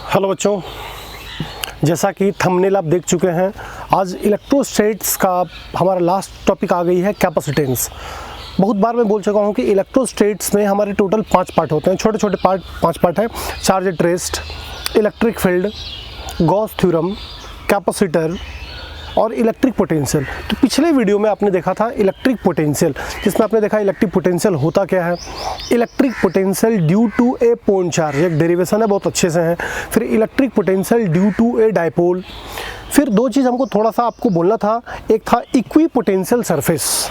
Hello बच्चों, जैसा कि थंबनेल आप देख चुके हैं, आज इलेक्ट्रोस्टेट्स का हमारा लास्ट टॉपिक आ गई है कैपेसिटेंस। बहुत बार मैं बोल चुका हूँ कि इलेक्ट्रोस्टेट्स में हमारे टोटल 5 पार्ट होते हैं, छोटे छोटे पार्ट 5 पार्ट है। Charge at rest, electric field, Gauss theorem, capacitor और इलेक्ट्रिक पोटेंशियल। तो पिछले वीडियो में आपने देखा था इलेक्ट्रिक पोटेंशियल, जिसमें आपने देखा इलेक्ट्रिक पोटेंशियल होता क्या है। Electric potential due to a point charge, एक डेरिवेशन है, बहुत अच्छे से है। फिर electric potential due to a dipole. फिर दो चीज़ हमको थोड़ा सा आपको बोलना था, एक था equi potential surface,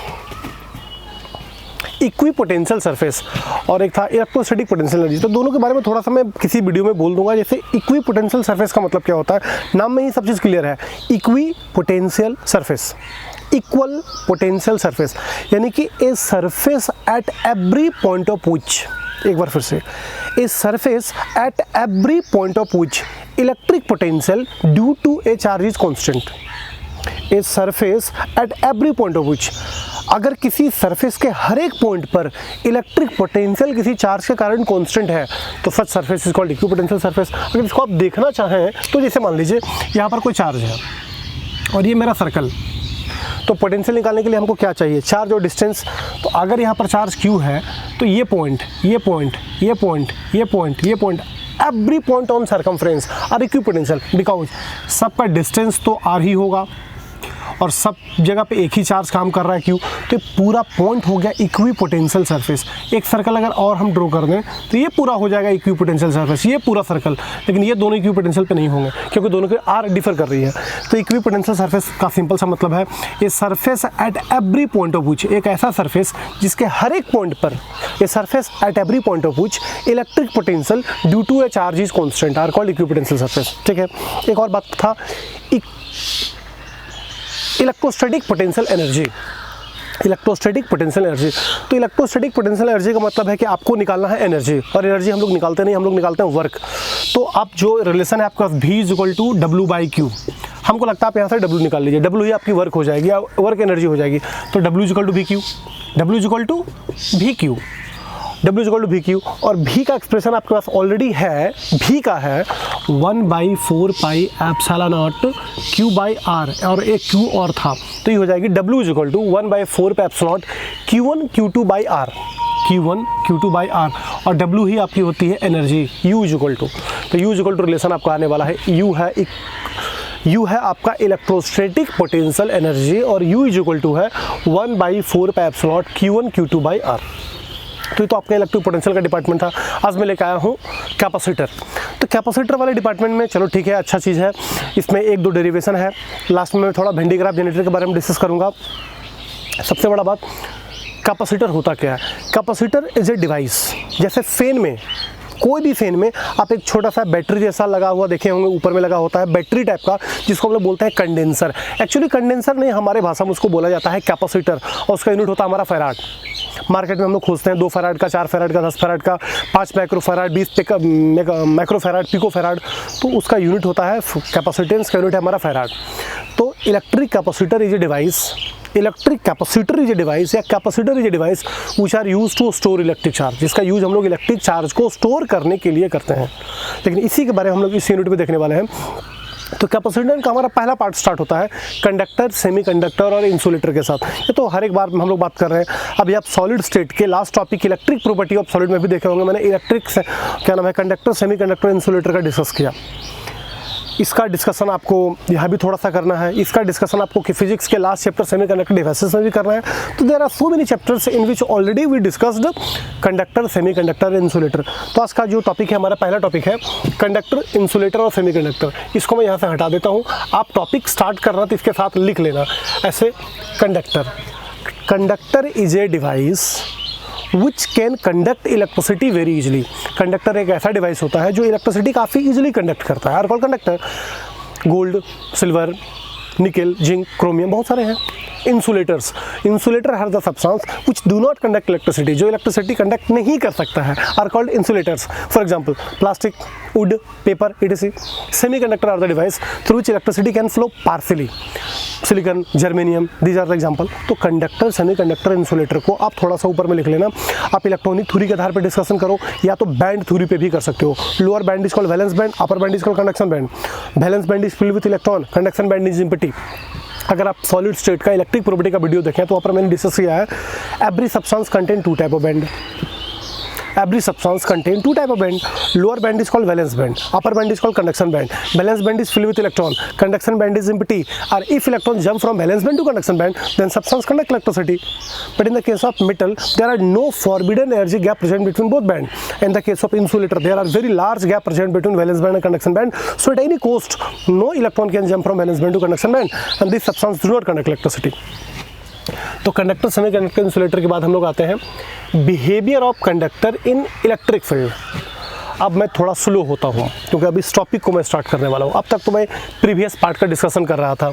equi potential surface, और एक था इलेक्ट्रोस्टैटिक पोटेंशियल एनर्जी। तो दोनों के बारे में थोड़ा सा मैं किसी वीडियो में बोल दूंगा। जैसे इक्वी पोटेंशियल सरफेस का मतलब क्या होता है, नाम में ही सब चीज़ क्लियर है। Equipotential surface, equal potential surface, यानी कि a surface at every point of which, एक बार फिर से, a surface at every point of which electric potential due to a charge is constant. A surface at every point of which, अगर किसी surface के हर एक पॉइंट पर electric potential किसी चार्ज के कारण कांस्टेंट है, तो such surface is called equipotential surface. अगर इसको आप देखना चाहें तो जैसे मान लीजिए यहाँ पर कोई चार्ज है और ये मेरा सर्कल, तो पोटेंशियल निकालने के लिए हमको क्या चाहिए, चार्ज और डिस्टेंस। तो अगर यहाँ पर चार्ज Q है तो ये पॉइंट, ये पॉइंट, ये पॉइंट, ये पॉइंट, ये point, every point on circumference are equipotential, because सबका डिस्टेंस तो R ही होगा और सब जगह पे एक ही चार्ज काम कर रहा है Q। तो ये पूरा पॉइंट हो गया इक्वी पोटेंशियल सरफेस। एक सर्कल अगर और हम ड्रॉ कर दें तो ये पूरा हो जाएगा इक्वी पोटेंशियल सरफेस, ये पूरा सर्कल। लेकिन ये दोनों इक्वी पोटेंशियल पे नहीं होंगे क्योंकि दोनों के R डिफर कर रही है। तो इक्वी पोटेंशियल सरफेस का सिंपल सा मतलब है ये surface at every point of which, एक ऐसा सरफेस जिसके हर एक पॉइंट पर, ये surface at every point of which electric potential due to a charge is constant are called equipotential surface. ठीक है, एक और बात था electrostatic potential energy. Electrostatic potential energy, तो इलेक्ट्रोस्टैटिक पोटेंशियल एनर्जी का मतलब है कि आपको निकालना है एनर्जी, और एनर्जी हम लोग निकालते नहीं, हम लोग निकालते हैं वर्क। तो आप जो रिलेशन है आपका V इक्वल टू W/Q, हमको लगता है आप यहाँ से W निकाल लीजिए, W ही आपकी वर्क हो जाएगी, वर्क एनर्जी हो जाएगी। तो W equal to VQ, W equal to VQ, W equal to VQ, और V का एक्सप्रेशन आपके पास ऑलरेडी है। V का है 1/4 पाई एप्सिलॉन नॉट Q/R, और एक Q और था, तो ये हो जाएगी W equal to 1/4 pi epsilon Q1 Q2/R, Q1 Q2/R, और W ही आपकी होती है एनर्जी U इक्वल टू। तो U इक्वल टू रिलेशन आपका आने वाला है, U है आपका इलेक्ट्रोस्टैटिक पोटेंशियल एनर्जी, और U इक्वल टू है 1/4 पाई एप्सिलॉन Q1 Q2/R। तो ये तो आपका इलेक्ट्रिक पोटेंशियल का डिपार्टमेंट था। आज मैं लेकर आया हूँ कैपेसिटर। तो कैपेसिटर वाले डिपार्टमेंट में चलो ठीक है, अच्छा चीज़ है, इसमें 1-2 डेरिवेशन है। लास्ट में मैं थोड़ा वेन डायग्राफ जनरेटर के बारे में डिस्कस करूँगा। सबसे बड़ा बात, कैपेसिटर होता क्या है। कैपेसिटर इज ए डिवाइस, जैसे फैन में, कोई भी फैन में आप एक छोटा सा बैटरी जैसा लगा हुआ देखे होंगे, ऊपर में लगा होता है बैटरी टाइप का, जिसको हम लोग बोलते हैं कंडेंसर। एक्चुअली कंडेंसर नहीं, हमारे भाषा में उसको बोला जाता है कैपेसिटर, और उसका यूनिट होता है हमारा फैराड। मार्केट में हम लोग खोजते हैं 2 फैराड का, 4 फैराड का, 10 फैराड का, 5 माइक्रोफैराड, 20 माइक्रोफैराड, पिकोफैराड, तो उसका यूनिट होता है कैपेसिटेंस का यूनिट है हमारा फैराड। तो electric capacitor is a device, electric capacitor is a device या capacitor is a device which are used to store electric charge, जिसका यूज हम लोग इलेक्ट्रिक चार्ज को स्टोर करने के लिए करते हैं। लेकिन इसी के बारे में हम लोग इस यूनिट में देखने वाले हैं। तो कैपेसिटर का हमारा पहला पार्ट स्टार्ट होता है कंडक्टर, सेमीकंडक्टर और इंसुलेटर के साथ। ये तो हर एक बार हम लोग बात कर रहे हैं। अभी आप सॉलिड स्टेट के last topic electric property of solid में भी देखे होंगे, मैंने इलेक्ट्रिक से क्या नाम है कंडक्टर, सेमीकंडक्टर, इंसुलेटर का डिस्कस किया। इसका डिस्कशन आपको यहाँ भी थोड़ा सा करना है। इसका डिस्कशन आपको फिजिक्स के लास्ट चैप्टर सेमीकंडक्टर डिवाइसेस में भी करना है। तो there are so many chapters in which already we discussed conductor, semiconductor, insulator. तो आज का जो टॉपिक है, हमारा पहला टॉपिक है कंडक्टर, इंसुलेटर और सेमीकंडक्टर। इसको मैं यहाँ से हटा देता हूँ, आप टॉपिक स्टार्ट करना तो इसके साथ लिख लेना ऐसे। Conductor is a device which can conduct electricity very easily। Conductor एक ऐसा डिवाइस होता है जो इलेक्ट्रिसिटी काफ़ी इजीली कंडक्ट करता है। Are called conductor. Gold, silver, nickel, zinc, chromium, बहुत सारे हैं। Insulators, insulator are the substance which do not conduct electricity, जो इलेक्ट्रिसिटी कंडक्ट नहीं कर सकता है, are called insulators. For example plastic, wood, paper, etc. Semiconductor are the device through which electricity can flow partially, silicon, germanium, these are the example. तो conductor, semiconductor, insulator को आप थोड़ा सा ऊपर में लिख लेना। आप इलेक्ट्रॉनिक थ्योरी के आधार पर डिस्कशन करो या तो बैंड थ्योरी पे भी कर सकते हो। Lower band is called valence band, upper band is called conduction band. Valence band is filled with electron, conduction band is empty. अगर आप सॉलिड स्टेट का इलेक्ट्रिक प्रॉपर्टी का वीडियो देखें तो वहाँ पर मैंने डिस्कस किया है, every substance contain two type of band, every substance contain two type of band. Lower band is called valence band, upper band is called conduction band. Valence band is filled with electron, conduction band is empty. Or if electron jump from valence band to conduction band, then substance conduct electricity. But in the case of metal, there are no forbidden energy gap present between both band. In the case of insulator, there are very large gap present between valence band and conduction band. So at any cost, no electron can jump from valence band to conduction band, and this substance do not conduct electricity. तो conductor, semiconductor, insulator के बाद हम लोग आते हैं behaviour of conductor in electric field. अब मैं थोड़ा स्लो होता हूँ क्योंकि अभी इस टॉपिक को मैं स्टार्ट करने वाला हूँ। अब तक तो मैं प्रीवियस पार्ट का डिस्कशन कर रहा था।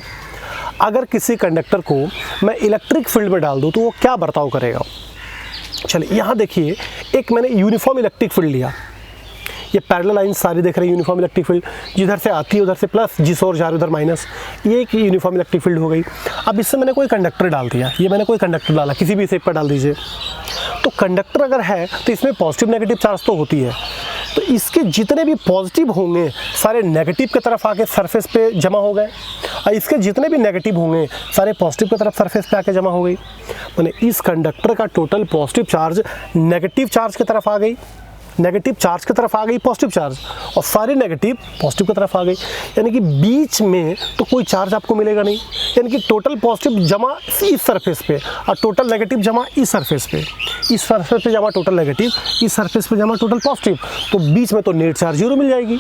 अगर किसी कंडक्टर को मैं इलेक्ट्रिक फील्ड में डाल दूँ तो वो क्या बर्ताव करेगा। चलिए यहाँ देखिए, एक मैंने यूनिफॉर्म इलेक्ट्रिक फील्ड लिया। ये पैरेलल लाइन सारी देख रहे हैं, यूनिफॉर्म इलेक्ट्रिक फील्ड, जिधर से आती है उधर से प्लस, जिस ओर जा रही उधर माइनस। ये एक यूनिफॉर्म इलेक्ट्रिक फील्ड हो गई। अब इससे मैंने कोई कंडक्टर डाल दिया, ये मैंने कोई कंडक्टर डाला, किसी भी शेप पर डाल दीजिए। तो कंडक्टर अगर है तो इसमें पॉजिटिव नेगेटिव चार्ज तो होती है, तो इसके जितने भी पॉजिटिव होंगे सारे नेगेटिव की तरफ आके सरफेस पे जमा हो गए, और इसके जितने भी नेगेटिव होंगे सारे पॉजिटिव की तरफ सरफेस पे आके जमा हो गई। मैंने इस कंडक्टर का total positive charge negative charge की तरफ आ गई, नेगेटिव चार्ज की तरफ आ गई पॉजिटिव चार्ज, और सारे नेगेटिव पॉजिटिव की तरफ आ गई। यानी कि बीच में तो कोई चार्ज आपको मिलेगा नहीं, यानी कि टोटल पॉजिटिव जमा इस सरफेस पे और टोटल नेगेटिव जमा इस सरफेस पे, इस सरफेस पे जमा टोटल नेगेटिव, इस सरफेस पे जमा टोटल पॉजिटिव। तो बीच में तो नेट चार्ज जीरो मिल जाएगी,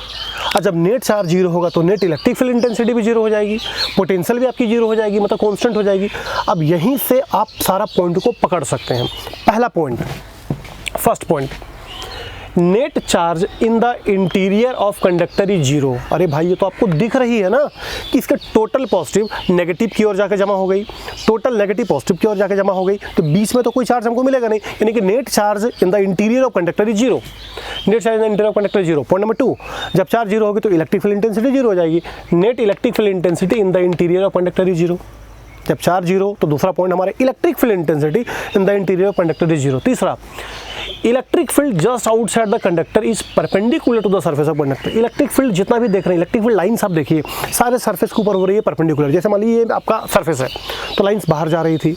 और जब नेट चार्ज जीरो होगा तो नेट इलेक्ट्रिक फील्ड इंटेंसिटी भी जीरो हो जाएगी, पोटेंशियल भी आपकी जीरो हो जाएगी, मतलब कॉन्स्टेंट हो जाएगी। अब यहीं से आप सारा पॉइंट को पकड़ सकते हैं। पहला point, first point, net charge in the interior of conductor is zero. अरे भाई ये तो आपको दिख रही है ना कि इसका टोटल पॉजिटिव नेगेटिव की ओर जाकर जमा हो गई, टोटल नेगेटिव पॉजिटिव की ओर जाकर जमा हो गई, तो बीच में तो कोई चार्ज हमको मिलेगा नहीं, यानी कि net charge in the interior of conductor is zero. Net charge in the interior of conductor zero. Point number 2, जब चार्ज जीरो होगी तो इलेक्ट्रिक फील्ड इंटेंसिटी जीरो हो जाएगी। Net electric field intensity in the interior of conductor is zero. जब charge zero तो दूसरा point हमारे electric field intensity in the interior of conductor is zero. तीसरा, electric field just outside the conductor is perpendicular to the surface of conductor. Electric field जितना भी देख रहे हैं, इलेक्ट्रिक फील्ड लाइन्स आप देखिए सारे सरफेस के ऊपर हो रही है परपेंडिकुलर। जैसे मान लीजिए ये आपका सरफेस है तो लाइन्स बाहर जा रही थी,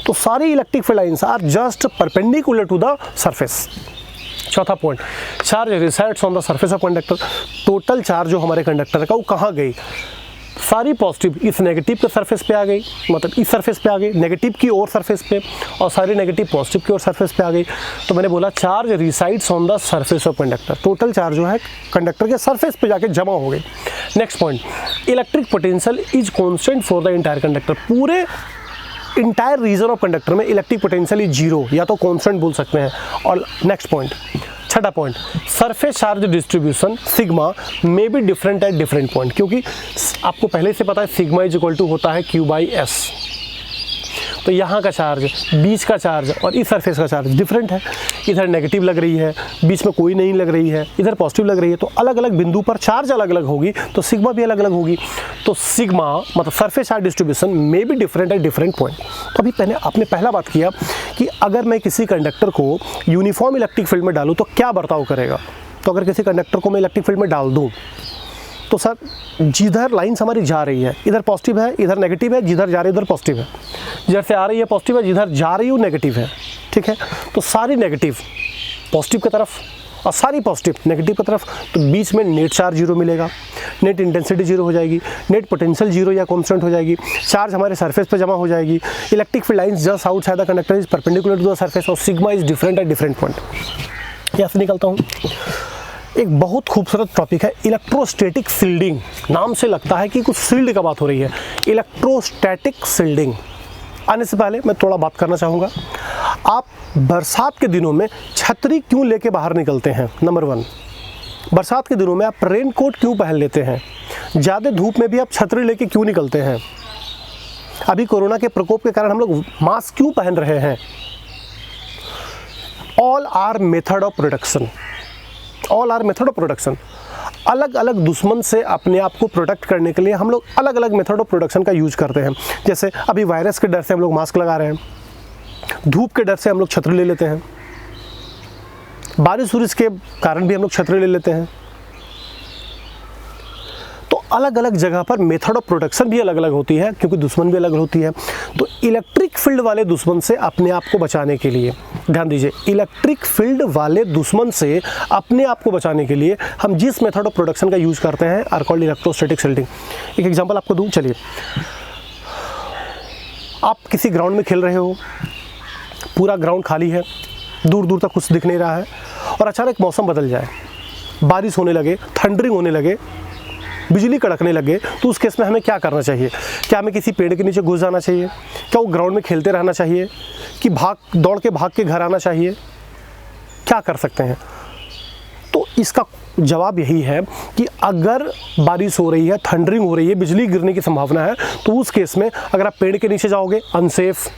तो सारी electric field lines are just perpendicular to the surface. चौथा point, charge resides on the surface of conductor. Total charge जो हमारे कंडक्टर का वो कहाँ गई, सारी पॉजिटिव इस नेगेटिव के सरफेस पे आ गई, मतलब इस सरफेस पे आ गई, नेगेटिव की और सरफेस पे, और सारी नेगेटिव पॉजिटिव की और सरफेस पे आ गई। तो मैंने बोला charge resides on the surface of conductor. Total charge जो है कंडक्टर के सरफेस पे जाके जमा हो गई। Next point, electric potential is constant for the entire conductor. पूरे इंटायर रीजन ऑफ कंडक्टर में इलेक्ट्रिक पोटेंशियल इज जीरो या तो कांस्टेंट बोल सकते हैं। और नेक्स्ट पॉइंट, छठा point, surface charge distribution sigma may be different at different point. क्योंकि आपको पहले से पता है सिग्मा इज इक्वल टू होता है Q बाई S। तो यहाँ का चार्ज, बीच का चार्ज और इस सरफेस का चार्ज डिफरेंट है। इधर नेगेटिव लग रही है, बीच में कोई नहीं लग रही है, इधर पॉजिटिव लग रही है, तो अलग अलग बिंदु पर चार्ज अलग अलग होगी, तो सिग्मा भी अलग अलग होगी। तो सिग्मा मतलब surface charge distribution may be different at different point. तो अभी पहले आपने पहला बात किया कि अगर मैं किसी कंडक्टर को यूनिफॉर्म इलेक्ट्रिक फील्ड में डालूँ तो क्या बर्ताव करेगा। तो अगर किसी कंडक्टर को मैं इलेक्ट्रिक फील्ड में डाल दूँ तो सर जिधर लाइन्स हमारी जा रही है, इधर पॉजिटिव है इधर नेगेटिव है, जिधर जा रही है उधर पॉजिटिव है, जिधर से आ रही है पॉजिटिव है, जिधर जा रही है नेगेटिव है, ठीक है। तो सारी नेगेटिव पॉजिटिव की तरफ और सारी पॉजिटिव नेगेटिव की तरफ, तो बीच में नेट चार्ज जीरो मिलेगा, नेट इंटेंसिटी जीरो हो जाएगी, नेट पोटेंशियल जीरो या कांस्टेंट हो जाएगी, चार्ज हमारे सरफेस पे जमा हो जाएगी, electric field lines just outside the conductor is perpendicular to the surface, और sigma is different at different point. यहाँ से निकलता हूँ, एक बहुत खूबसूरत टॉपिक है इलेक्ट्रोस्टैटिक शील्डिंग। नाम से लगता है कि कुछ शील्ड का बात हो रही है, इलेक्ट्रोस्टैटिक शील्डिंग। आने से पहले मैं थोड़ा बात करना चाहूँगा, आप बरसात के दिनों में छतरी क्यों लेके बाहर निकलते हैं। नंबर 1, बरसात के दिनों में आप रेन कोट क्यों पहन लेते हैं। ज़्यादा धूप में भी आप छतरी लेके क्यों निकलते हैं? अभी कोरोना के प्रकोप के कारण हम लोग मास्क क्यों पहन रहे हैं? All are method of protection, all are method of protection. अलग अलग दुश्मन से अपने आप को प्रोटेक्ट करने के लिए हम लोग अलग अलग मेथड ऑफ प्रोटेक्शन का यूज करते हैं। जैसे अभी वायरस के डर से हम लोग मास्क लगा रहे हैं, धूप के डर से हम लोग छतरी ले लेते हैं, बारिश वारिश के कारण भी हम लोग छतरी ले लेते हैं। तो अलग अलग जगह पर मेथड ऑफ प्रोटेक्शन भी अलग अलग होती है, क्योंकि दुश्मन भी अलग होती है। तो इलेक्ट्रिक फील्ड वाले दुश्मन से अपने आप को बचाने के लिए, ध्यान दीजिए, इलेक्ट्रिक फील्ड वाले दुश्मन से अपने आप को बचाने के लिए हम जिस मेथड ऑफ प्रोटेक्शन का यूज करते हैं आर कॉल्ड इलेक्ट्रोस्टैटिक शील्डिंग। एक एग्जांपल आपको दूं, चलिए, आप किसी ग्राउंड में खेल रहे हो, पूरा ग्राउंड खाली है, दूर दूर तक कुछ दिख नहीं रहा है, और अचानक मौसम बदल जाए, बारिश होने लगे, थंडरिंग होने लगे, बिजली कड़कने लगे, तो उस केस में हमें क्या करना चाहिए? क्या हमें किसी पेड़ के नीचे घुस जाना चाहिए? क्या वो ग्राउंड में खेलते रहना चाहिए कि दौड़ के घर आना चाहिए? क्या कर सकते हैं? तो इसका जवाब यही है कि अगर बारिश हो रही है, थंडरिंग हो रही है, बिजली गिरने की संभावना है, तो उस केस में अगर आप पेड़ के नीचे जाओगे अनसेफ,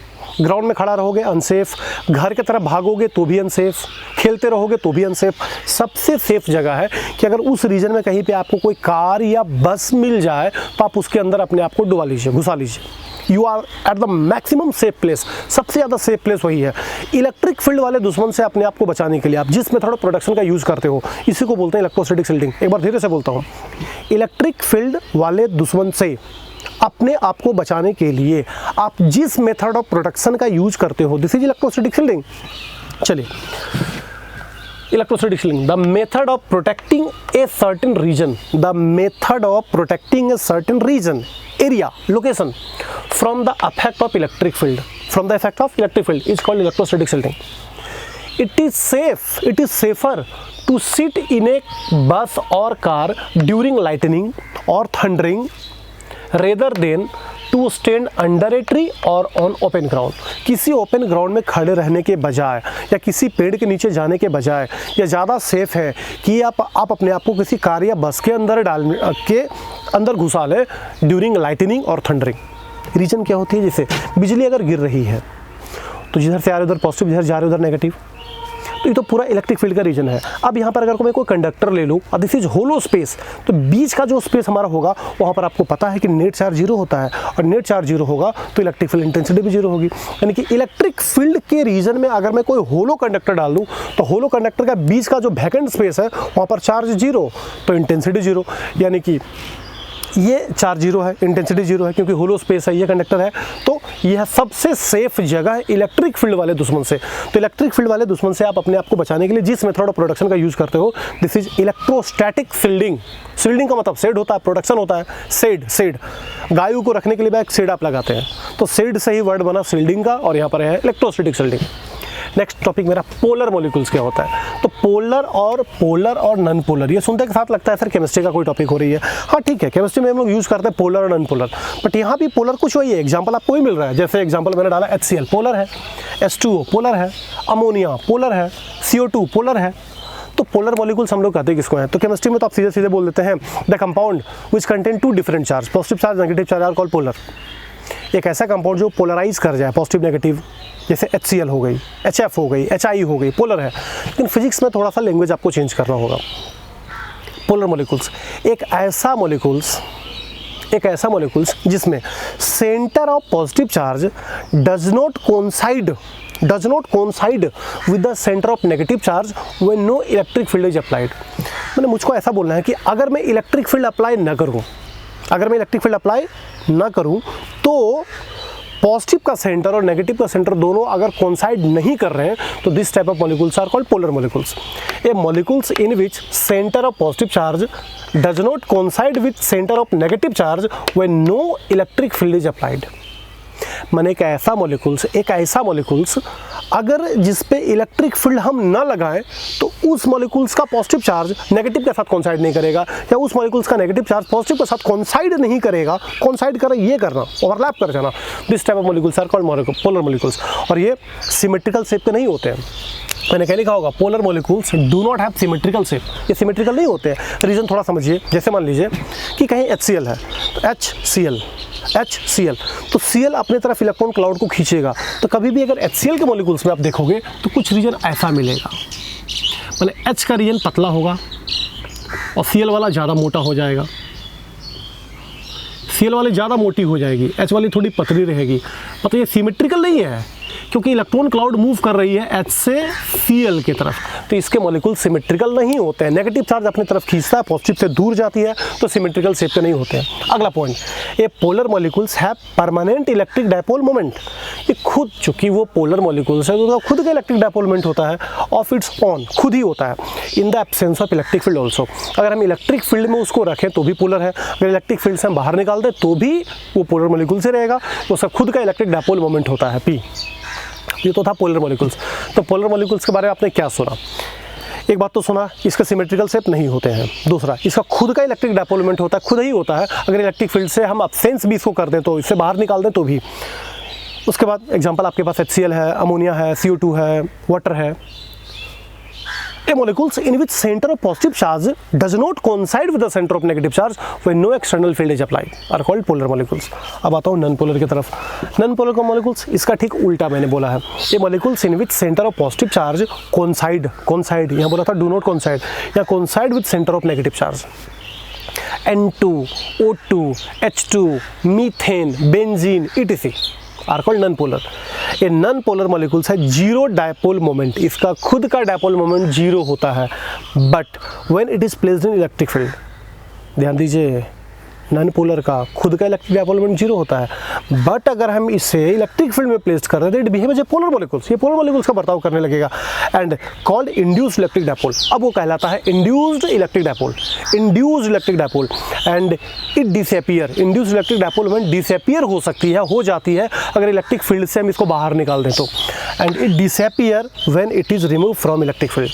ग्राउंड में खड़ा रहोगे अनसेफ, घर की तरफ भागोगे तो भी अनसेफ, खेलते रहोगे तो भी अनसेफ। सबसे सेफ जगह है कि अगर उस रीजन में कहीं पे आपको कोई कार या बस मिल जाए तो आप उसके अंदर अपने आप को डुबा लीजिए, घुसा लीजिए। You are at the maximum safe place. सबसे ज़्यादा सेफ प्लेस वही है। इलेक्ट्रिक फील्ड वाले दुश्मन से अपने आप को बचाने के लिए आप जिस मेथड ऑफ प्रोटेक्शन का यूज़ करते हो, इसी को बोलते हैं इलेक्ट्रोस्टैटिक शील्डिंग। एक बार धीरे से बोलता हूँ, इलेक्ट्रिक फील्ड वाले दुश्मन से अपने आप को बचाने के लिए आप जिस मेथड ऑफ प्रोटेक्शन का यूज करते हो, दिस इज इलेक्ट्रोस्टैटिक शील्डिंग। चलिए, electrostatic shielding, the method of protecting a certain region, the method of protecting a certain region, area, location from the effect of electric field, from the effect of electric field is called electrostatic shielding. It is safer to sit in a bus or car during lightning or thundering rather than to stand under a tree or on open ground। किसी open ground में खड़े रहने के बजाय या किसी पेड़ के नीचे जाने के बजाय यह ज़्यादा सेफ है कि आप अपने आप को किसी कार या बस के अंदर घुसा लें ड्यूरिंग लाइटनिंग और थंडरिंग। रीजन क्या होती है? जैसे बिजली अगर गिर रही है तो जिधर से आ रहे उधर पॉजिटिव, जिधर जा रहे उधर नेगेटिव, तो ये तो पूरा इलेक्ट्रिक फील्ड का रीजन है। अब यहाँ पर अगर मैं कोई कंडक्टर ले लूँ और दिस इज होलो स्पेस, तो बीच का जो स्पेस हमारा होगा वहाँ पर आपको पता है कि नेट चार्ज जीरो होता है, और नेट चार्ज जीरो होगा तो इलेक्ट्रिक फील्ड इंटेंसिटी भी जीरो होगी। यानी कि इलेक्ट्रिक फील्ड के रीजन में अगर मैं कोई होलो कंडक्टर डाल दूँ तो होलो कंडक्टर का बीच का जो वैकेंट स्पेस है वहाँ पर चार्ज जीरो तो इंटेंसिटी जीरो, यानी कि ये चार्ज जीरो है, इंटेंसिटी जीरो है, क्योंकि होलो स्पेस है, ये कंडक्टर है। तो यह सबसे सेफ जगह है इलेक्ट्रिक फील्ड वाले दुश्मन से। तो इलेक्ट्रिक फील्ड वाले दुश्मन से आप अपने आप को बचाने के लिए जिस मेथड ऑफ प्रोटेक्शन का यूज करते हो, this is electrostatic shielding. Shielding का मतलब शेड होता है, प्रोटेक्शन होता है। शेड गायों को रखने के लिए एक शेड आप लगाते हैं, तो शेड से ही वर्ड बना शील्डिंग का, और यहाँ पर है इलेक्ट्रोस्टैटिक शील्डिंग। नेक्स्ट टॉपिक मेरा पोलर मॉलिक्यूल्स क्या होता है। तो पोलर और नॉन पोलर, ये सुनते के साथ लगता है सर केमिस्ट्री का कोई टॉपिक हो रही है। हाँ ठीक है, केमिस्ट्री में हम लोग यूज़ करते हैं पोलर और नॉन पोलर, बट यहाँ भी पोलर कुछ वही है। एग्जांपल आपको ही मिल रहा है, जैसे एग्जांपल मैंने डाला HCl पोलर है, H2O पोलर है, अमोनिया पोलर है, CO2 पोलर है। तो पोलर मॉलिक्यूल्स हम लोग कहते हैं किसको हैं? तो केमिस्ट्री में तो आप सीधे सीधे बोल देते हैं the compound which contain two different charge, positive charge negative charge are called polar. एक ऐसा कंपाउंड जो पोलराइज कर जाए, पॉजिटिव नेगेटिव, जैसे HCl हो गई, HF हो गई, HI हो गई, पोलर है। लेकिन फिजिक्स में थोड़ा सा लैंग्वेज आपको चेंज करना होगा। पोलर मॉलिक्यूल्स एक ऐसा मॉलिक्यूल्स जिसमें centre of positive charge does not coincide with the centre of negative charge when no electric field is applied. मैंने मुझको ऐसा बोलना है कि अगर मैं इलेक्ट्रिक फील्ड अप्लाई ना करूं तो पॉजिटिव का सेंटर और नेगेटिव का सेंटर दोनों अगर कोइंसाइड नहीं कर रहे हैं तो this type of molecules are called polar molecules. A molecules in which centre of positive charge does not coincide with centre of negative charge when no electric field is applied. माने एक ऐसा molecules अगर जिस पे electric field हम ना लगाएं तो उस मॉलिक्यूल्स का पॉजिटिव चार्ज नेगेटिव के साथ कोइंसाइड नहीं करेगा, या उस मॉलिक्यूल्स का नेगेटिव चार्ज पॉजिटिव के साथ कोइंसाइड नहीं करेगा। कोइंसाइड कर ये करना, ओवरलैप कर जाना, this type of molecules are called polar molecules. और ये सिमेट्रिकल शेप के नहीं होते हैं। मैंने क्या लिखा होगा, polar molecules do not have symmetrical shape, ये सिमेट्रिकल नहीं होते हैं। रीज़न थोड़ा समझिए, जैसे मान लीजिए कि कहीं HCl है तो HCl तो Cl अपने तरफ इलेक्ट्रॉन क्लाउड को खींचेगा, तो कभी भी अगर HCl के मॉलिक्यूल्स में आप देखोगे तो कुछ रीजन ऐसा मिलेगा, मतलब H का रीजन पतला होगा और Cl वाला ज़्यादा मोटा हो जाएगा, Cl वाली ज़्यादा मोटी हो जाएगी, H वाली थोड़ी पतली रहेगी। मतलब ये सिमेट्रिकल नहीं है, क्योंकि इलेक्ट्रॉन क्लाउड मूव कर रही है H से Cl की तरफ, तो इसके मॉलिक्यूल सिमेट्रिकल नहीं होते हैं। नेगेटिव चार्ज अपनी तरफ खींचता है, पॉजिटिव से दूर जाती है, तो सिमेट्रिकल शेप के नहीं होते हैं। अगला पॉइंट, ये polar molecules have permanent electric dipole moment. ये खुद, चूंकि वो पोलर मॉलिक्यूल्स है तो उसका खुद का इलेक्ट्रिक डायपोल मोमेंट होता है, ऑफ इट्स ऑन, खुद ही होता है, in the absence of electric field also. अगर हम इलेक्ट्रिक फील्ड में उसको रखें तो भी पोलर है, अगर इलेक्ट्रिक फील्ड से हम बाहर निकाल दें तो भी वो पोलर मॉलिक्यूल से रहेगा, तो उसका खुद का इलेक्ट्रिक डायपोल मोमेंट होता है, P। ये तो था पोलर मॉलिक्यूल्स। तो पोलर मॉलिक्यूल्स के बारे में आपने क्या सुना? एक बात तो सुना, इसका सिमेट्रिकल शेप नहीं होते हैं। दूसरा, इसका खुद का इलेक्ट्रिक डायपोल मोमेंट होता है, खुद ही होता है, अगर इलेक्ट्रिक फील्ड से हम अब्सेंस भी इसको कर दें तो, इससे बाहर निकाल दें तो भी। उसके बाद एग्जांपल आपके पास HCl है, अमोनिया है, CO2 है, वाटर है। A molecules in which center of positive charge does not coincide with the center of negative charge when no external field is applied are called polar molecules। अब आता हूँ non polar की तरफ। Non polar का molecules, इसका ठीक उल्टा मैंने बोला है। ये molecules in which centre of positive charge coincide, यहाँ बोला था डू नॉट कोइंसाइड, या coincide with centre of negative charge. N2, O2, H2, methane, benzene, etc are called non polar. ये नॉन पोलर मॉलिक्यूल्स है, जीरो डायपोल मोमेंट, इसका खुद का dipole moment zero होता है, but when it is placed in electric field, ध्यान दीजिए, non polar का खुद का इलेक्ट्रिक डायपोल मोमेंट जीरो होता है, बट अगर हम इसे इलेक्ट्रिक फील्ड में प्लेस कर रहे हैं तो it behave as a polar molecules, ये पोलर मॉलिक्यूल्स का बर्ताव करने लगेगा, and called induced electric dipole. अब वो कहलाता है induced electric dipole, and it disappear. Induced electric dipole moment disappear हो सकती है, हो जाती है अगर इलेक्ट्रिक फील्ड से हम इसको बाहर निकाल दें तो, and it disappear when it is remove from electric field.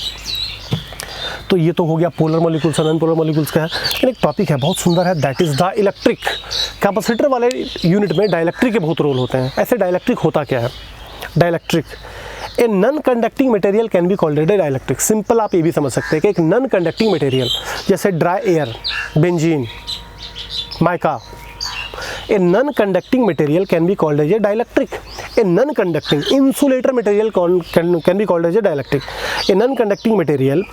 तो ये तो हो गया पोलर मॉलिक्यूल्स और नॉन पोलर मॉलिक्यूल्स का है। लेकिन एक टॉपिक है बहुत सुंदर है, that is the electric. Capacitor वाले यूनिट में डाइलेक्ट्रिक के बहुत रोल होते हैं। ऐसे डाइलेक्ट्रिक होता क्या है? Dielectric, A non conducting material can be called a dielectric. Simple आप ये भी समझ सकते हैं कि एक नॉन कंडक्टिंग मटेरियल जैसे dry air, benzene, mica, a non-conducting material can be called as a dielectric. A non-conducting insulator material can be called as a dielectric. A non-conducting material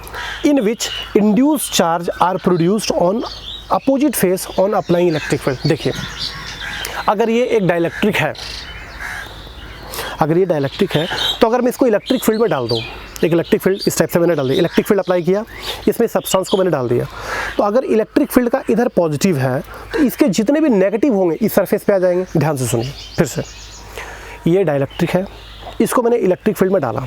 in which induced charge are produced on opposite phase on applying electric field। देखिए, अगर ये एक dielectric है, तो अगर मैं इसको electric field में डाल दूँ, एक इलेक्ट्रिक फील्ड इस टाइप से मैंने डाल दिया, इलेक्ट्रिक फील्ड अप्लाई किया, इसमें सब्सटेंस को मैंने डाल दिया, तो अगर इलेक्ट्रिक फील्ड का इधर पॉजिटिव है तो इसके जितने भी नेगेटिव होंगे इस सरफेस पे आ जाएंगे। ध्यान से सुनिए फिर से, ये डाइलेक्ट्रिक है, इसको मैंने इलेक्ट्रिक फील्ड में डाला,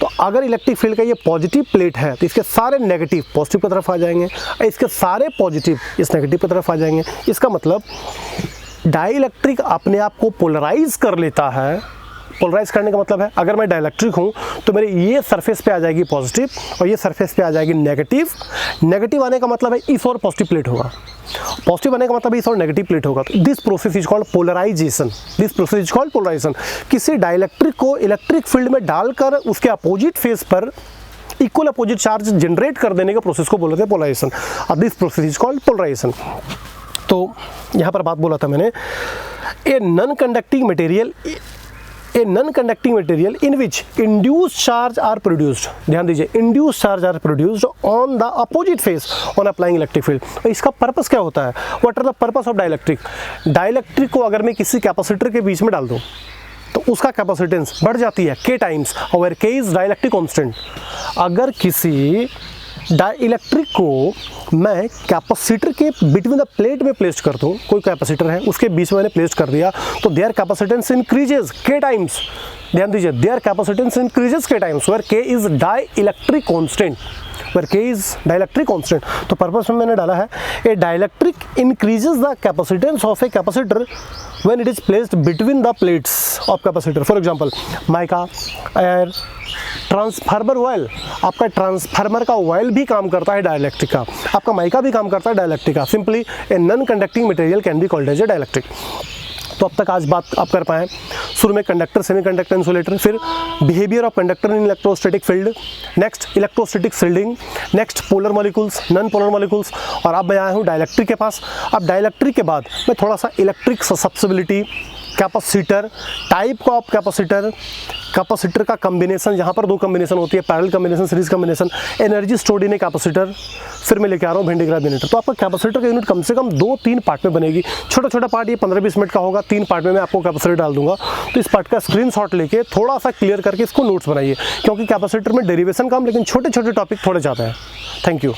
तो अगर इलेक्ट्रिक फील्ड का ये पॉजिटिव प्लेट है तो इसके सारे नेगेटिव पॉजिटिव की तरफ आ जाएंगे, और इसके सारे पॉजिटिव इस नेगेटिव की तरफ आ जाएंगे। इसका मतलब डाइलेक्ट्रिक अपने आप को पोलराइज कर लेता है। पोलराइज करने का मतलब है, अगर मैं डाइलेक्ट्रिक हूँ तो मेरे ये सरफेस पे आ जाएगी पॉजिटिव और ये सरफेस पे आ जाएगी नेगेटिव। नेगेटिव आने का मतलब है इस और पॉजिटिव प्लेट होगा, पॉजिटिव आने का मतलब इस और नेगेटिव प्लेट होगा। तो this process is called polarisation. किसी डाइलेक्ट्रिक को इलेक्ट्रिक फील्ड में डालकर उसके अपोजिट फेस पर इक्वल अपोजिट चार्ज जनरेट कर देने के प्रोसेस को बोलते हैं पोलराइजेशन। अब this process is called polarisation. तो यहाँ पर बात बोला था मैंने, a non conducting material in which induced charge are produced. ध्यान दीजिए, induced charge are produced on the opposite face on applying electric field. तो इसका पर्पस क्या होता है? What are the purpose of dielectric? Dielectric को अगर मैं किसी कैपेसिटर के बीच में डाल दूँ तो उसका कैपेसिटेंस बढ़ जाती है k टाइम्स, और k इज डाइलेक्ट्रिक कांस्टेंट। अगर किसी डाइलेक्ट्रिक को मैं कैपेसिटर के बिटवीन द प्लेट में प्लेस कर दूँ, कोई कैपेसिटर है उसके बीच में मैंने प्लेस कर दिया, तो there capacitance increases k times. ध्यान दीजिए, there capacitance increases k times where k is dielectric constant. where K is dielectric constant. तो पर्पस में मैंने डाला है a dielectric increases the capacitance of a capacitor when it is placed between the plates of capacitor. For example, mica, air, transformer oil, आपका transformer का oil भी काम करता है डाइलेक्ट्रिक का, आपका माइका भी काम करता है डाइलेक्ट्रिक का. Simply a non conducting material can be called as a dielectric. तो अब तक आज बात आप कर पाए. शुरू में कंडक्टर, सेमी कंडक्टर, इंसुलेटर, फिर behaviour of conductor in electrostatic field, next electrostatic shielding, next polar molecules, non polar molecules, और अब मैं आया हूँ डाइलेक्ट्रिक के पास. अब डाइलेक्ट्रिक के बाद मैं थोड़ा सा electric susceptibility, capacitor, type of capacitor, capacitor का कम्बिनेशन, जहाँ पर दो कम्बिनेशन होती है, parallel combination, series combination, energy stored in a capacitor, फिर मैं लेके आ रहा हूँ वेन डायग्राम यूनिट. तो आपका कैपेसिटर का यूनिट कम से कम 2-3 पार्ट में बनेगी. छोटा छोटा पार्ट ये 15-20 मिनट का होगा, 3 पार्ट में मैं आपको कैपेसिटर डाल दूंगा. तो इस पार्ट का स्क्रीनशॉट लेके थोड़ा सा क्लियर करके इसको नोट्स बनाइए, क्योंकि कैपेसिटर में डेरिवेशन कम लेकिन छोटे छोटे टॉपिक थोड़े ज़्यादा हैं. Thank you.